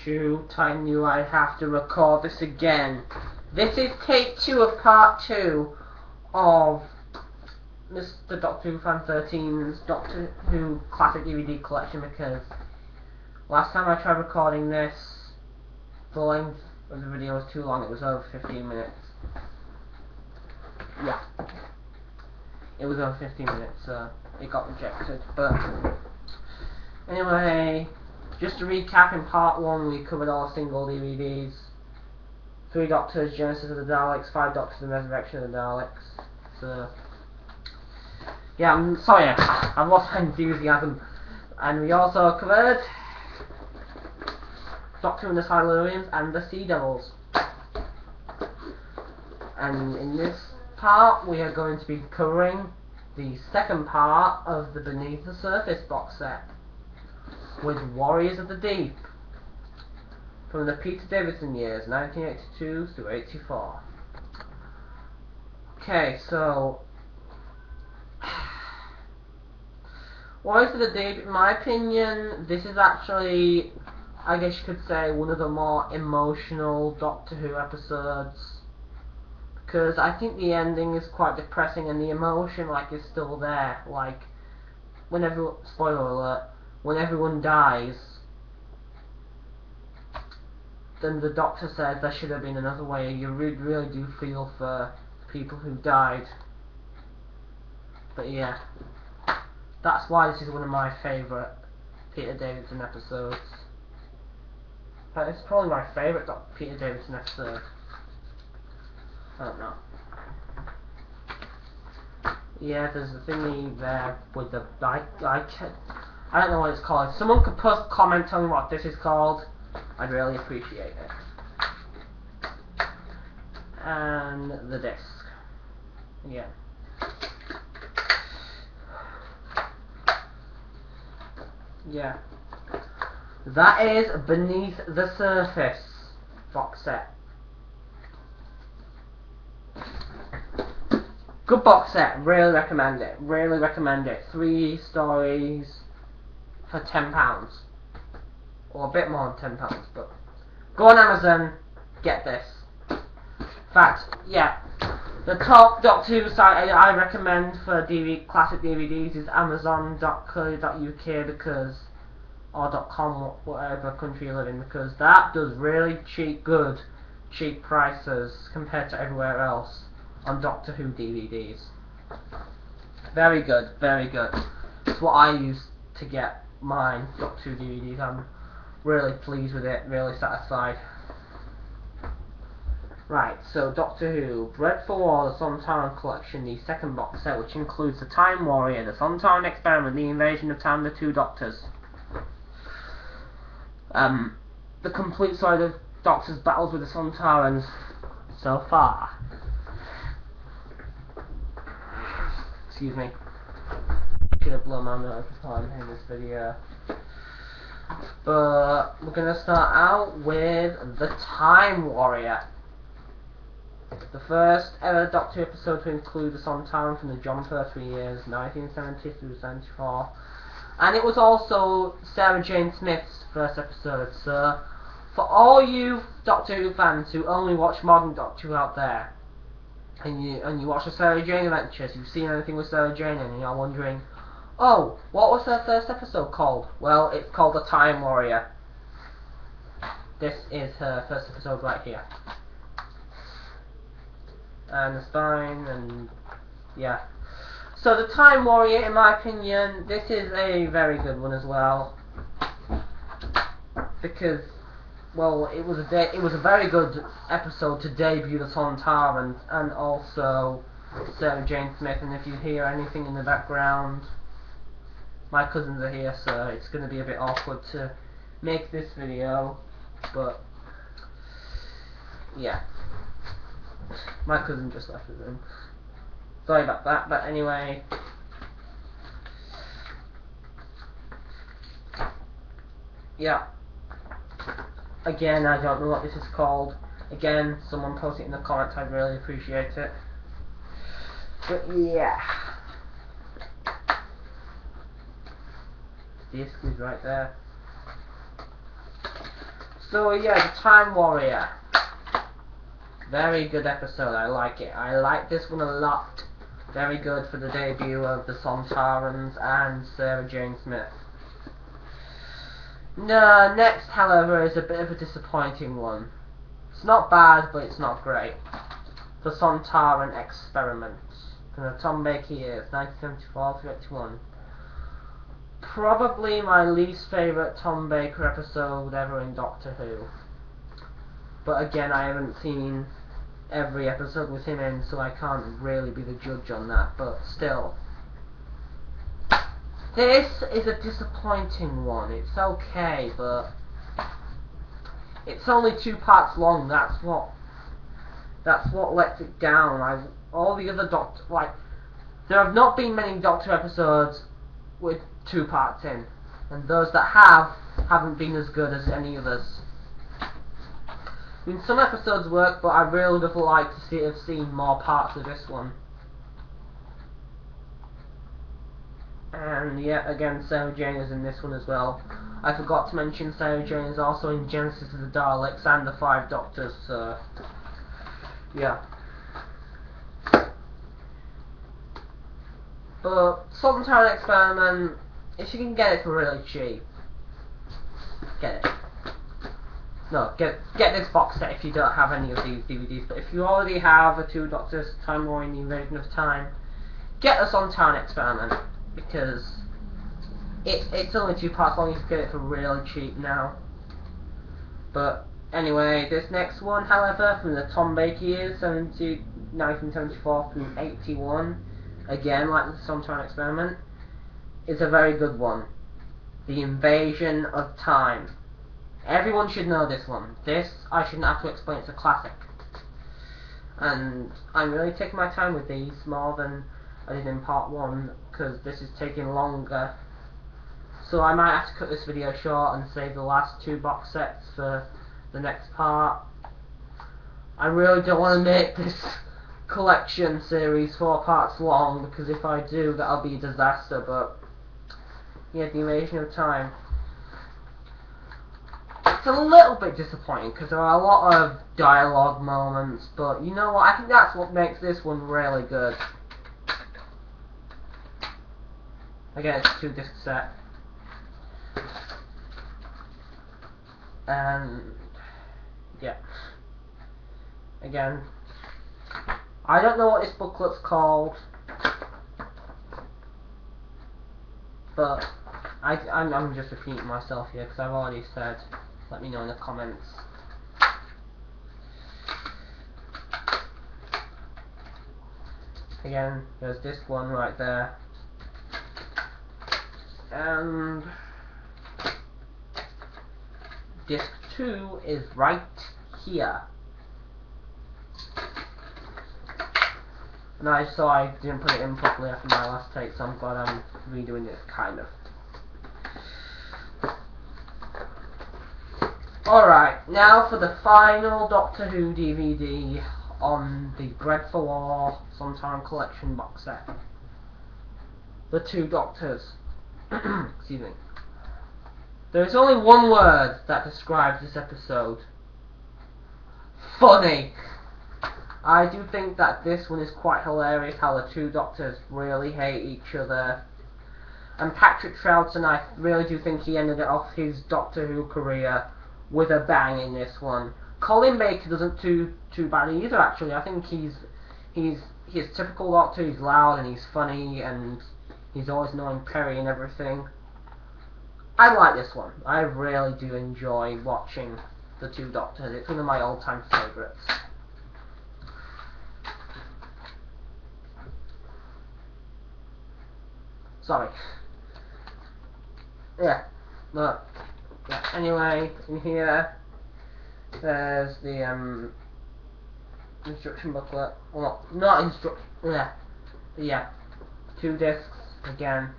shoot, I knew I'd have to record this again. This is take 2 of part 2 of Mrdoctorwhofan13's Doctor Who Classic DVD collection, because last time I tried recording this, the length of the video was too long. It was over 15 minutes. Yeah. It was over 15 minutes, so it got rejected. But anyway, just to recap, in part 1 we covered all single DVDs. 3 Doctors, Genesis of the Daleks, 5 Doctors and Resurrection of the Daleks. So yeah, I'm sorry, I've lost my enthusiasm. And we also covered Doctor Who and the Silurians and the Sea Devils. And in this part we are going to be covering the second part of the Beneath the Surface box set with Warriors of the Deep from the Peter Davison years, 1982 to 84. Okay, so Warriors of the Deep, in my opinion, this is actually, I guess you could say, one of the more emotional Doctor Who episodes, because I think the ending is quite depressing and the emotion is still there. Like, whenever, spoiler alert, when everyone dies, then the Doctor says there should have been another way. You really do feel for people who died. But yeah, that's why this is one of my favourite Peter Davison episodes. It's probably my favourite Peter Davison episode. I don't know. Yeah, there's the thingy there with the I don't know what it's called. If someone could post a comment telling me what this is called, I'd really appreciate it. And the disc. Yeah. Yeah. That is Beneath the Surface box set. Good box set, really recommend it. Really recommend it. 3 stories for £10. Or a bit more than £10, but go on Amazon, get this. In fact, yeah, the top Doctor Who site I recommend for classic DVDs is Amazon.co.uk because, or .com, whatever country you live in, because that does really cheap prices compared to everywhere else on Doctor Who DVDs. Very good, very good. It's what I use to get my Doctor Who DVDs. I'm really pleased with it, really satisfied. Right, so Doctor Who, Bred for War, the Sontaran collection, the second box set, which includes the Time Warrior, the Sontaran Experiment, the Invasion of Time, the 2 Doctors. The complete story of the Doctor's battles with the Sontarans so far. Excuse me. Should have blown my nose before I'm in this video. But we're gonna start out with the Time Warrior. The first ever Doctor Who episode to include the Sontaran from the John Pertwee years, 1970 through 74. And it was also Sarah Jane Smith's first episode, so for all you Doctor Who fans who only watch modern Doctor Who out there, and you watch the Sarah Jane Adventures, you've seen anything with Sarah Jane and you're wondering, oh, what was her first episode called? Well, it's called The Time Warrior. This is her first episode right here. And the spine, and yeah. So The Time Warrior, in my opinion, this is a very good one as well. Because, well, it was a very good episode to debut the Sontaran and also Sarah Jane Smith. And if you hear anything in the background, my cousins are here, so it's going to be a bit awkward to make this video, but yeah, my cousin just left the room. Sorry about that, but anyway. Yeah. Again, I don't know what this is called. Again, someone post it in the comments, I'd really appreciate it. But yeah. Disc is right there. So yeah, the Time Warrior. Very good episode, I like it. I like this one a lot. Very good for the debut of the Sontarans and Sarah Jane Smith. No, next, however, is a bit of a disappointing one. It's not bad, but it's not great. The Sontaran Experiment. From the Tom Baker years, 1974 to 81. Probably my least favourite Tom Baker episode ever in Doctor Who. But again, I haven't seen every episode with him in, so I can't really be the judge on that, but still. This is a disappointing one. It's okay, but it's only 2 parts long. That's what lets it down. All the other Doctor, there have not been many Doctor episodes with 2 parts in, and those that haven't been as good as any others. I mean, some episodes work, but I really would have liked to have seen more parts of this one. And yeah, again, Sarah Jane is in this one as well. I forgot to mention Sarah Jane is also in Genesis of the Daleks and the 5 Doctors, so yeah. But Sontaran Experiment, if you can get it for really cheap, get it. No, get this box set if you don't have any of these DVDs. But if you already have a 2 Doctors, Time War in the Invasion of Time, get the Sontaran Experiment, because it's only 2 parts long. You can get it for really cheap now. But anyway, this next one, however, from the Tom Baker years, 1974 through 81, again like the Sontaran Experiment, is a very good one. The Invasion of Time. Everyone should know this one. This, I shouldn't have to explain, it's a classic. And I'm really taking my time with these, more than I did in part 1, because this is taking longer. So I might have to cut this video short and save the last 2 box sets for the next part. I really don't want to make this collection series 4 parts long, because if I do, that'll be a disaster. But yeah, the Invasion of Time. It's a little bit disappointing because there are a lot of dialogue moments, but you know what, I think that's what makes this one really good. Again, it's a 2-disc set. And yeah. Again, I don't know what this booklet's called, but I'm just repeating myself here because I've already said. Let me know in the comments. Again, there's this one right there. And disc 2 is right here. And I saw I didn't put it in properly after my last take, so I'm glad I'm redoing this, kind of. Alright, now for the final Doctor Who DVD on the Bred for War Sontaran Collection box set. The 2 Doctors. Excuse me. There is only one word that describes this episode. Funny! I do think that this one is quite hilarious, how the 2 Doctors really hate each other. And Patrick Troughton, I really do think he ended off his Doctor Who career with a bang in this one. Colin Baker doesn't too bad either, actually. I think he's typical Doctor. He's loud and he's funny and he's always knowing Perry and everything. I like this one. I really do enjoy watching the 2 Doctors. It's one of my all-time favourites. Sorry. Yeah. Look. Yeah, anyway, in here, there's the instruction booklet. Well, not instruction. Yeah. 2 discs again.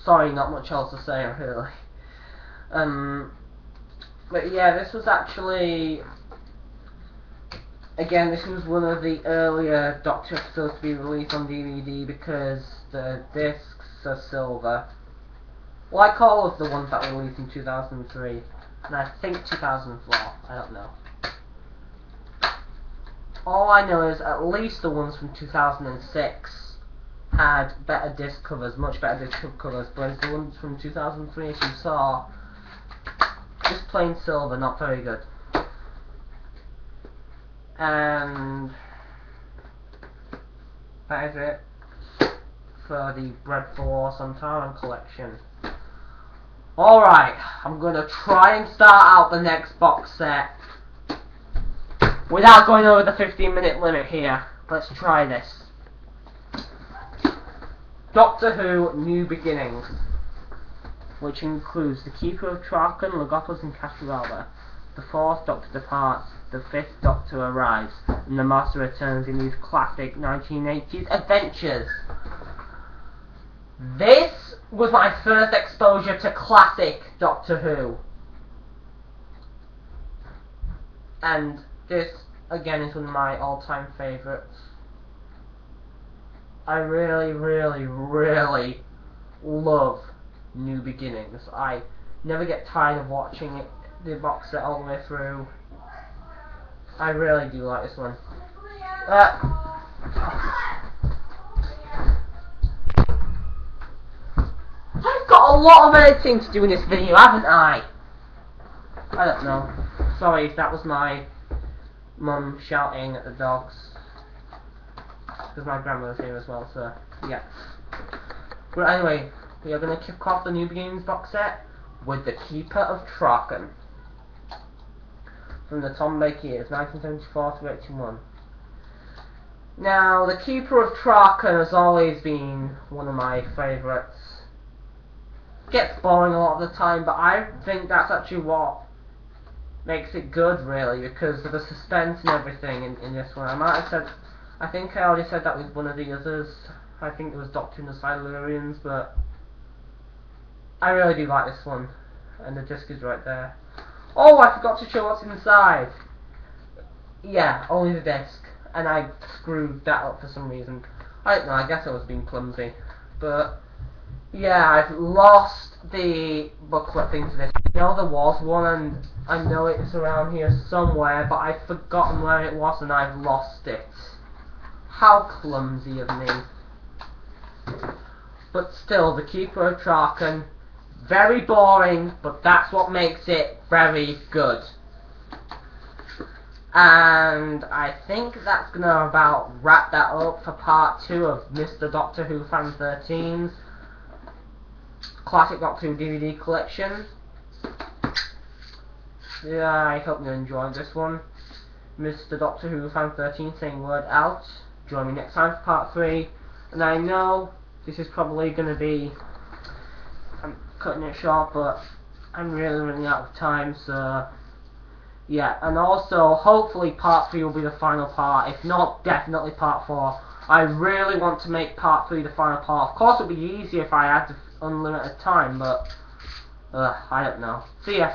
Sorry, not much else to say, really. But yeah, this was actually Again, this was one of the earlier Doctor episodes to be released on DVD because the discs are silver. Like all of the ones that were released in 2003. And I think 2004. I don't know. All I know is at least the ones from 2006 had better disc covers, much better disc covers, whereas the ones from 2003, as you saw, just plain silver, not very good. And that is it for the Bred for Sontaran collection. Alright, I'm gonna try and start out the next box set without going over the 15-minute limit here. Let's try this. Doctor Who New Beginnings, which includes the Keeper of Traken, Logopus and Castorella. The fourth Doctor departs, the fifth Doctor arrives, and the Master returns in these classic 1980s adventures. This was my first exposure to classic Doctor Who. And this, again, is one of my all-time favourites. I really, really, really love New Beginnings. I never get tired of watching it, the box set all the way through. I really do like this one. I've got a lot of editing to do in this video, haven't I? I don't know. Sorry if that was my mum shouting at the dogs. Because my grandmother's here as well, so yeah. But anyway, we are going to kick off the New Beginnings box set with the Keeper of Traken. From the Tom Baker years, 1974 to 81. Now, the Keeper of Traken has always been one of my favourites. Gets boring a lot of the time, but I think that's actually what makes it good, really, because of the suspense and everything in this one. I think I already said that with one of the others. I think it was Doctor and the Silurians, but I really do like this one, and the disc is right there. Oh, I forgot to show what's inside. Yeah, only the disc, and I screwed that up for some reason. I don't know, I guess I was being clumsy, but yeah, I've lost the booklet thing for this. I know there was one, and I know it's around here somewhere, but I've forgotten where it was and I've lost it. How clumsy of me. But still, the Keeper of Traken, very boring, but that's what makes it very good. And I think that's gonna about wrap that up for part 2 of Mrdoctorwhofan13's classic Doctor Who DVD collection. Yeah, I hope you enjoyed this one. Mrdoctorwhofan13 saying word out. Join me next time for part 3. And I know this is probably going to be, I'm cutting it short, but I'm really running out of time, so yeah. And also, hopefully part 3 will be the final part. If not, definitely part 4. I really want to make part 3 the final part. Of course it would be easier if I had unlimited time, but I don't know. See ya.